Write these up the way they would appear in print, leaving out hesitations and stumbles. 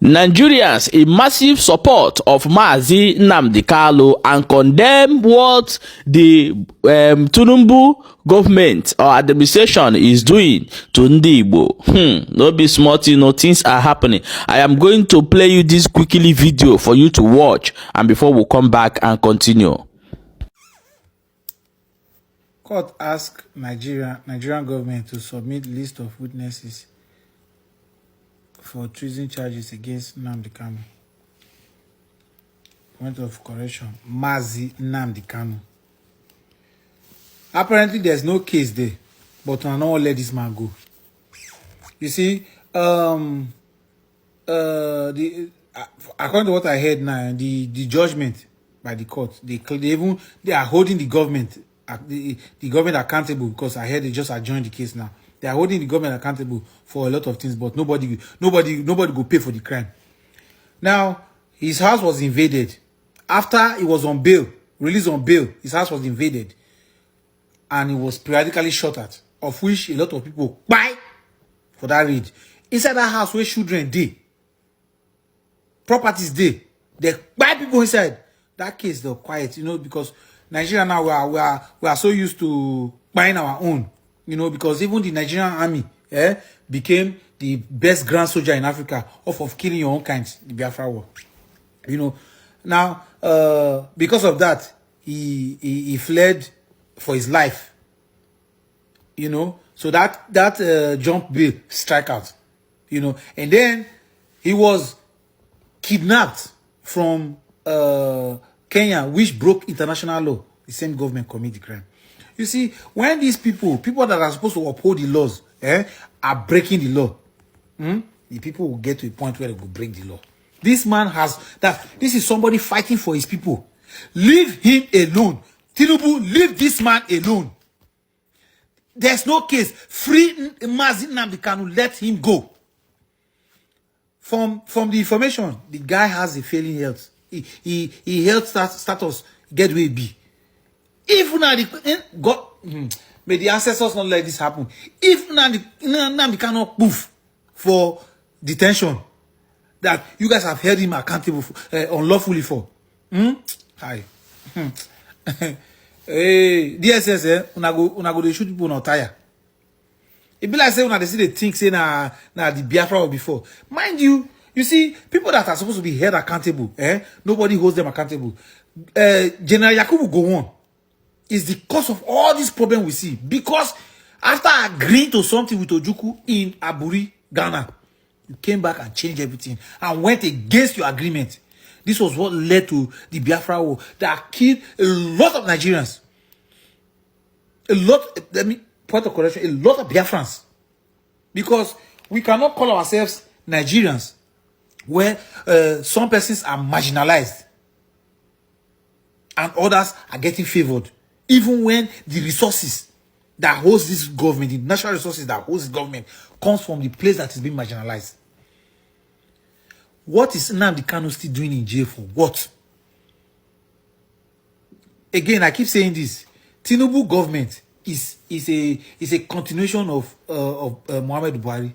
Nigerians in massive support of Mazi Nnamdi Kanu and condemn what the Tinubu government or administration is doing to Ndi Igbo. No be small thing, no, things are happening. I am going to play you this quickly video for you to watch, and before we come back and continue. Court asked Nigerian government to submit list of witnesses for treason charges against Nnamdi Kanu. Point of correction, Mazi Nnamdi Kanu. Apparently, there's no case there, but I don't let this man go. You see, according to what I heard now, the judgment by the court, they are holding the government, the government accountable, because I heard they just adjourned the case now. They are holding the government accountable for a lot of things, but nobody will pay for the crime. Now, his house was invaded. After he was on bail, released on bail, his house was invaded. And he was periodically shot at, of which a lot of people buy for that raid. Inside that house where children did, properties did, they buy people inside. That case, they're quiet, because Nigeria now, we are so used to buying our own. Because even the Nigerian army became the best grand soldier in Africa off of killing your own kind, the Biafra war. Now, because of that, he fled for his life. So that jump bill strike out. And then he was kidnapped from Kenya, which broke international law. The same government committed the crime. You see, when these people that are supposed to uphold the laws, are breaking the law, the people will get to a point where they will break the law. This man has that. This is somebody fighting for his people. Leave him alone. Tinubu, leave this man alone. There's no case. Free Mazi Nnamdi Kanu. Let him go. From the information, the guy has a failing health. He health status get way B. If now God, may the ancestors not let this happen. If Nnamdi cannot poof for detention, that you guys have held him accountable for, unlawfully for. Hi. Hey, DSS, una go dey shoot people on tire. It be like say una dey see the think say na the Biafra before. Mind you, you see, people that are supposed to be held accountable, nobody holds them accountable. General Yakubu Gowon is the cause of all this problem we see, because after agreeing to something with Ojukwu in Aburi, Ghana, you came back and changed everything and went against your agreement. This was what led to the Biafra war that killed a lot of Nigerians. Point of correction, a lot of Biafrans. Because we cannot call ourselves Nigerians where some persons are marginalized and others are getting favored. Even when the resources that host this government, the natural resources that host this government, comes from the place that is being marginalized. What is Nnamdi Kanu still doing in jail for? What? Again, I keep saying this. Tinubu government is a continuation of Muhammadu Buhari.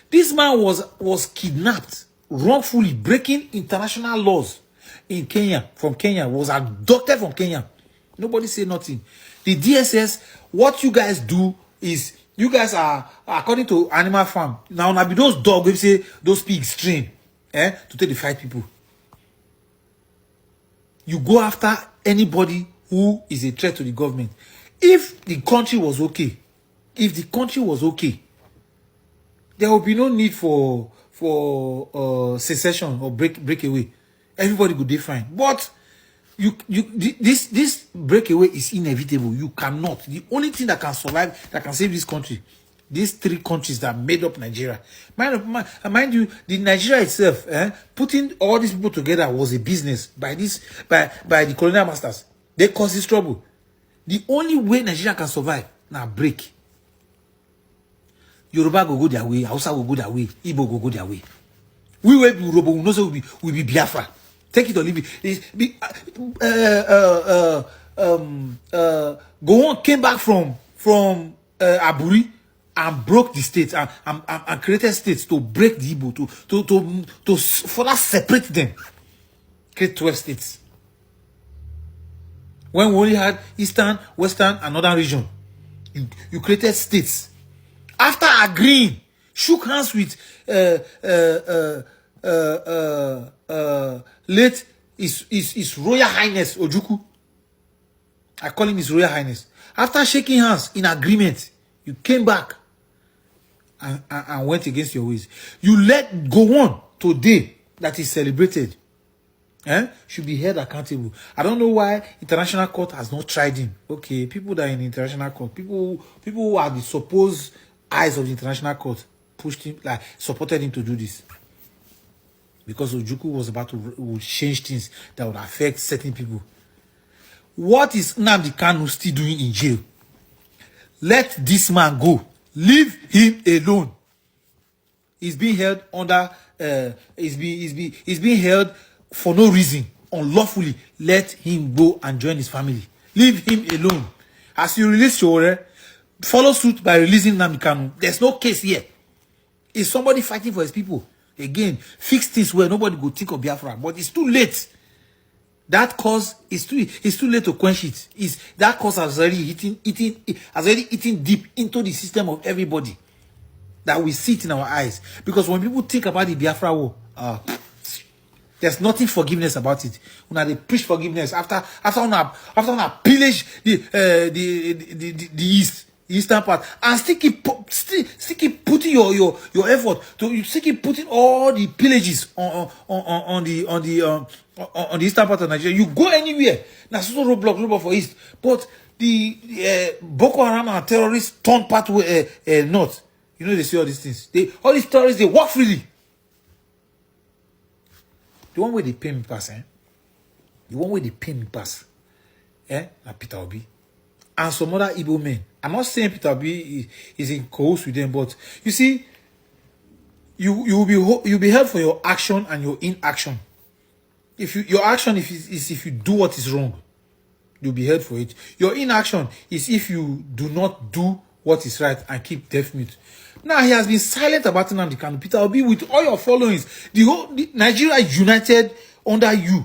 This man was kidnapped wrongfully, breaking international laws in Kenya, from Kenya, was abducted from Kenya. Nobody say nothing. The DSS, what you guys do is, you guys are, according to Animal Farm, now be those dogs, we say those pigs train, to take the fight people. You go after anybody who is a threat to the government. If the country was okay, there will be no need for secession or breakaway. Everybody would be fine. But this breakaway is inevitable. You cannot. The only thing that can survive, that can save this country, these three countries that made up Nigeria. Mind you, the Nigeria itself, putting all these people together was a business by the colonial masters. They caused this trouble. The only way Nigeria can survive now break. Yoruba go their way, Hausa will go their way, Igbo go their way. We will be Yoruba, we know so we be Biafra. Take it or leave it. Gowon came back from Aburi and broke the state and created states to break the Igbo, to further separate them. Create 12 states. When we only had Eastern, Western, and Northern region, you created states. After agreeing, shook hands with late His Royal Highness Ojukwu. I call him His Royal Highness. After shaking hands in agreement, you came back and went against your ways. You let go on today that is celebrated. Should be held accountable. I don't know why international court has not tried him. Okay, people that are in international court, people who are the supposed eyes of the international court, pushed him, like supported him to do this. Because Ojukwu was about to would change things that would affect certain people. What is Nnamdi Kanu still doing in jail? Let this man go. Leave him alone. He's being held under. He's being held for no reason, unlawfully. Let him go and join his family. Leave him alone. As you release Shore, follow suit by releasing Nnamdi Kanu. There's no case here. Is somebody fighting for his people? Again, fix things where nobody go think of Biafra, but it's too late. That cause is too late to quench it. That cause has already eaten deep into the system of everybody that we see it in our eyes. Because when people think about the Biafra war, there's nothing forgiveness about it. When they preach forgiveness after una pillage the East. Eastern part, and still keep putting your effort to, you still keep putting all the pillages on the eastern part of Nigeria. You go anywhere, now so roadblock for East, but the Boko Haram and terrorists turn part north. You know, they see all these things. All these terrorists, they walk freely. The one way they pay me pass, The one way they pay me pass, na Peter Obi and some other Igbo men. I'm not saying Peter Obi is in cahoots with them, but you see, you'll be held for your action and your inaction. Your action is if you do what is wrong, you'll be held for it. Your inaction is if you do not do what is right and keep deaf mute. Now he has been silent about Nnamdi Kanu. Peter Obi, with all your followings, the Nigeria united under you,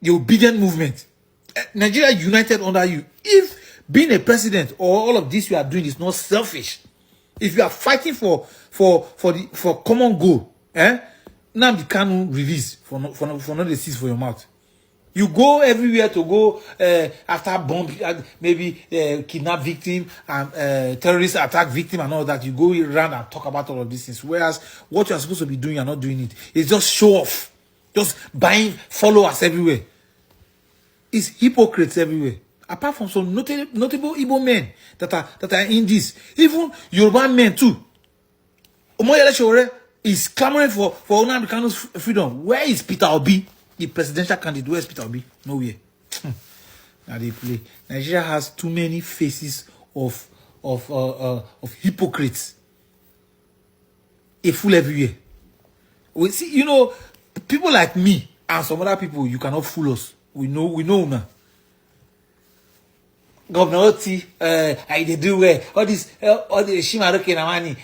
the obedient movement. Nigeria united under you. If being a president or all of this you are doing is not selfish, if you are fighting for common goal, Nnamdi Kanu release for not the seeds for your mouth. You go everywhere to go after bomb, maybe kidnap victim and terrorist attack victim and all that. You go around and talk about all of these things. Whereas what you are supposed to be doing, you are not doing it. It's just show off, just buying followers everywhere. It's hypocrites everywhere. Apart from some notable Igbo men that are in this, even Yoruba men too. Omoyele Sowore is clamoring for Nnamdi Kanu's freedom. Where is Peter Obi, the presidential candidate? Where is Peter Obi? Nowhere. Now they play. Nigeria has too many faces of hypocrites. A fool everywhere. We see, you know, people like me and some other people, you cannot fool us. We know now. Governor Oti, I they do all the Shimaroke Namani,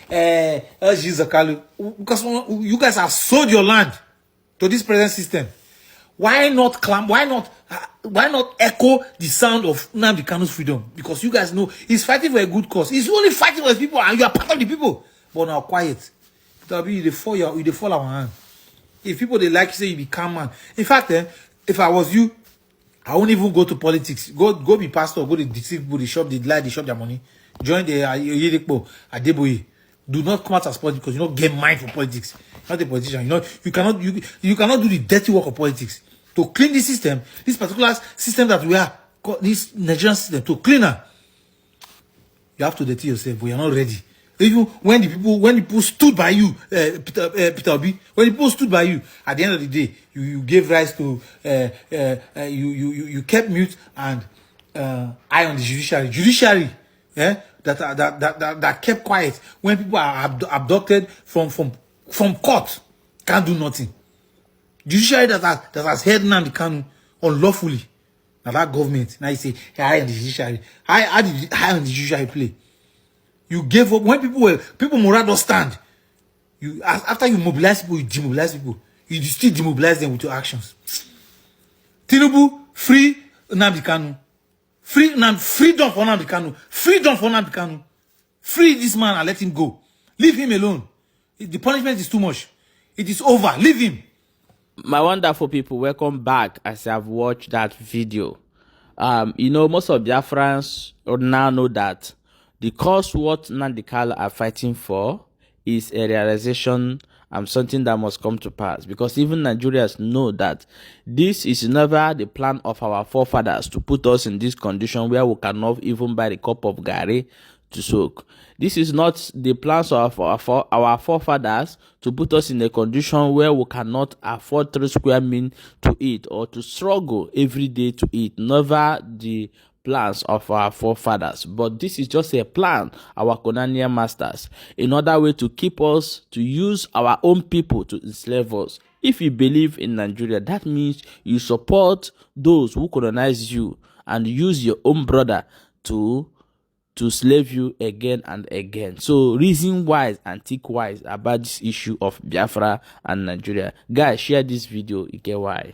Zakalu. Because you guys have sold your land to this present system. Why not echo the sound of Nnamdi Kanu's freedom? Because you guys know he's fighting for a good cause. He's only fighting for his people, and you are part of the people. But now quiet. You fall our hand. If people they like you, say you be calm man. In fact, if I was you, I won't even go to politics. Go be pastor. Go to deceive people. They shop their money. Join the Yedekpo Adeboye. Do not come out as politics because you don't get mind for politics. You're not a politician. You cannot do the dirty work of politics. To clean this system, this particular system that we are, this Nigerian system, to clean her, you have to dirty yourself, but you're not ready. Even when the people stood by you, Peter Obi, when the people stood by you, at the end of the day, you gave rise to, you kept mute and eye on the judiciary, that kept quiet when people are abducted from court, can't do nothing. Judiciary that has held Nnamdi Kanu unlawfully. Now that government, now you say, eye on the judiciary. How did eye on the judiciary play? You gave up when people morale don't stand. You after you mobilize people, you demobilize people. You still demobilize them with your actions. Tinubu, free Nnamdi Kanu. Freedom for Nnamdi Kanu. Freedom for Nnamdi Kanu. Free this man and let him go. Leave him alone. The punishment is too much. It is over. Leave him. My wonderful people, welcome back as I've watched that video. You know, most of Biafrans now know that the cause what Nnamdi Kanu are fighting for is a realization and something that must come to pass, because even Nigerians know that this is never the plan of our forefathers to put us in this condition where we cannot even buy the cup of gari to soak. This is not the plans of our forefathers to put us in a condition where we cannot afford 3 square meals to eat or to struggle every day to eat. Never the plans of our forefathers, but this is just a plan our colonial masters in order way to keep us, to use our own people to enslave us. If you believe in Nigeria, that means you support those who colonize you and use your own brother to slave you again and again. So reason wise and think wise about this issue of Biafra and Nigeria. Guys, share this video, you get why.